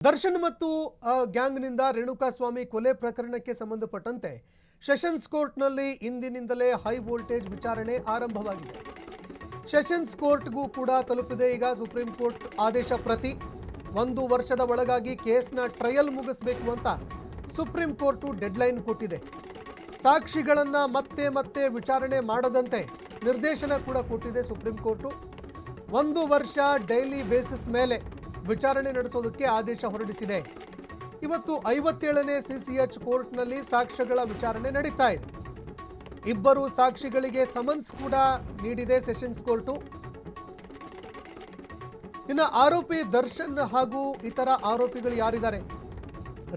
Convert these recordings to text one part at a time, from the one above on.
ದರ್ಶನ್ ಮತ್ತು ಗ್ಯಾಂಗ್ನಿಂದ ರೇಣುಕಾಸ್ವಾಮಿ ಕೊಲೆ ಪ್ರಕರಣಕ್ಕೆ ಸಂಬಂಧಪಟ್ಟಂತೆ ಸೆಷನ್ಸ್ ಕೋರ್ಟ್ನಲ್ಲಿ ಇಂದಿನಿಂದಲೇ ಹೈ ವೋಲ್ಟೇಜ್ ವಿಚಾರಣೆ ಆರಂಭವಾಗಿದೆ. ಸೆಷನ್ಸ್ ಕೋರ್ಟ್ಗೂ ಕೂಡ ತಲುಪಿದೆ ಈಗ ಸುಪ್ರೀಂ ಕೋರ್ಟ್ ಆದೇಶ ಪ್ರತಿ. 1 ವರ್ಷದ ಒಳಗಾಗಿ ಕೇಸ್ನ ಟ್ರಯಲ್ ಮುಗಿಸಬೇಕು ಅಂತ ಸುಪ್ರೀಂ ಕೋರ್ಟ್ ಡೆಡ್ಲೈನ್ ಕೊಟ್ಟಿದೆ. ಸಾಕ್ಷಿಗಳನ್ನು ಮತ್ತೆ ವಿಚಾರಣೆ ಮಾಡದಂತೆ ನಿರ್ದೇಶನ ಕೂಡ ಕೊಟ್ಟಿದೆ ಸುಪ್ರೀಂ ಕೋರ್ಟ್. 1 ವರ್ಷ ಡೈಲಿ ಬೇಸಿಸ್ ಮೇಲೆ ವಿಚಾರಣೆ ನಡೆಸೋದಕ್ಕೆ ಆದೇಶ ಹೊರಡಿಸಿದೆ. ಇವತ್ತು 57ನೇ ಸಿಸಿಎಚ್ ಕೋರ್ಟ್ನಲ್ಲಿ ಸಾಕ್ಷ್ಯಗಳ ವಿಚಾರಣೆ ನಡೀತಾ ಇದೆ. 2 ಸಾಕ್ಷಿಗಳಿಗೆ ಸಮನ್ಸ್ ಕೂಡ ನೀಡಿದೆ ಸೆಷನ್ಸ್ ಕೋರ್ಟು. ಇನ್ನು ಆರೋಪಿ ದರ್ಶನ್ ಹಾಗೂ ಇತರ ಆರೋಪಿಗಳು ಯಾರಿದ್ದಾರೆ,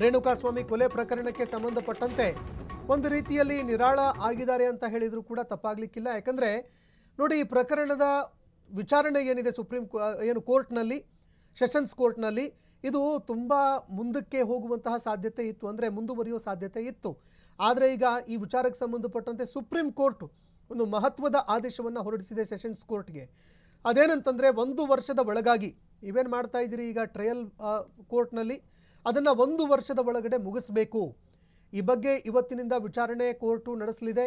ರೇಣುಕಾಸ್ವಾಮಿ ಕೊಲೆ ಪ್ರಕರಣಕ್ಕೆ ಸಂಬಂಧಪಟ್ಟಂತೆ ಒಂದು ರೀತಿಯಲ್ಲಿ ನಿರಾಳ ಆಗಿದ್ದಾರೆ ಅಂತ ಹೇಳಿದ್ರು ಕೂಡ ತಪ್ಪಾಗ್ಲಿಕ್ಕಿಲ್ಲ. ಯಾಕಂದ್ರೆ ನೋಡಿ, ಈ ಪ್ರಕರಣದ ವಿಚಾರಣೆ ಏನಿದೆ ಕೋರ್ಟ್ನಲ್ಲಿ, ಸೆಷನ್ಸ್ ಕೋರ್ಟ್ನಲ್ಲಿ, ಇದು ತುಂಬ ಮುಂದಕ್ಕೆ ಹೋಗುವಂತಹ ಸಾಧ್ಯತೆ ಇತ್ತು, ಅಂದರೆ ಮುಂದುವರಿಯುವ ಸಾಧ್ಯತೆ ಇತ್ತು. ಆದರೆ ಈಗ ಈ ವಿಚಾರಕ್ಕೆ ಸಂಬಂಧಪಟ್ಟಂತೆ ಸುಪ್ರೀಂ ಕೋರ್ಟ್ ಒಂದು ಮಹತ್ವದ ಆದೇಶವನ್ನು ಹೊರಡಿಸಿದೆ ಸೆಷನ್ಸ್ ಕೋರ್ಟ್ಗೆ. ಅದೇನಂತಂದರೆ 1 ವರ್ಷದ ಒಳಗಾಗಿ ನೀವೇನು ಮಾಡ್ತಾ ಇದ್ದೀರಿ ಈಗ ಟ್ರಯಲ್ ಕೋರ್ಟ್ನಲ್ಲಿ, ಅದನ್ನು 1 ವರ್ಷದ ಒಳಗಡೆ ಮುಗಿಸ್ಬೇಕು. ಈ ಬಗ್ಗೆ ಇವತ್ತಿನಿಂದ ವಿಚಾರಣೆ ಕೋರ್ಟು ನಡೆಸಲಿದೆ.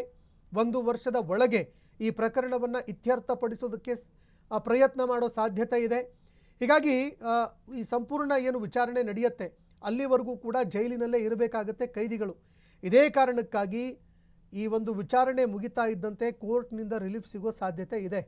1 ವರ್ಷದ ಒಳಗೆ ಈ ಪ್ರಕರಣವನ್ನು ಇತ್ಯರ್ಥಪಡಿಸೋದಕ್ಕೆ ಪ್ರಯತ್ನ ಮಾಡೋ ಸಾಧ್ಯತೆ ಇದೆ. ಹೀಗಾಗಿ ಈ ಸಂಪೂರ್ಣ ಏನು ವಿಚಾರಣೆ ನಡೆಯುತ್ತೆ ಅಲ್ಲಿವರೆಗೂ ಕೂಡ ಜೈಲಿನಲ್ಲೇ ಇರಬೇಕಾಗುತ್ತೆ ಕೈದಿಗಳು. ಇದೇ ಕಾರಣಕ್ಕಾಗಿ ಈ ಒಂದು ವಿಚಾರಣೆ ಮುಗಿತಾ ಇದ್ದಂತೆ ಕೋರ್ಟ್ನಿಂದ ರಿಲೀಫ್ ಸಿಗೋ ಸಾಧ್ಯತೆ ಇದೆ.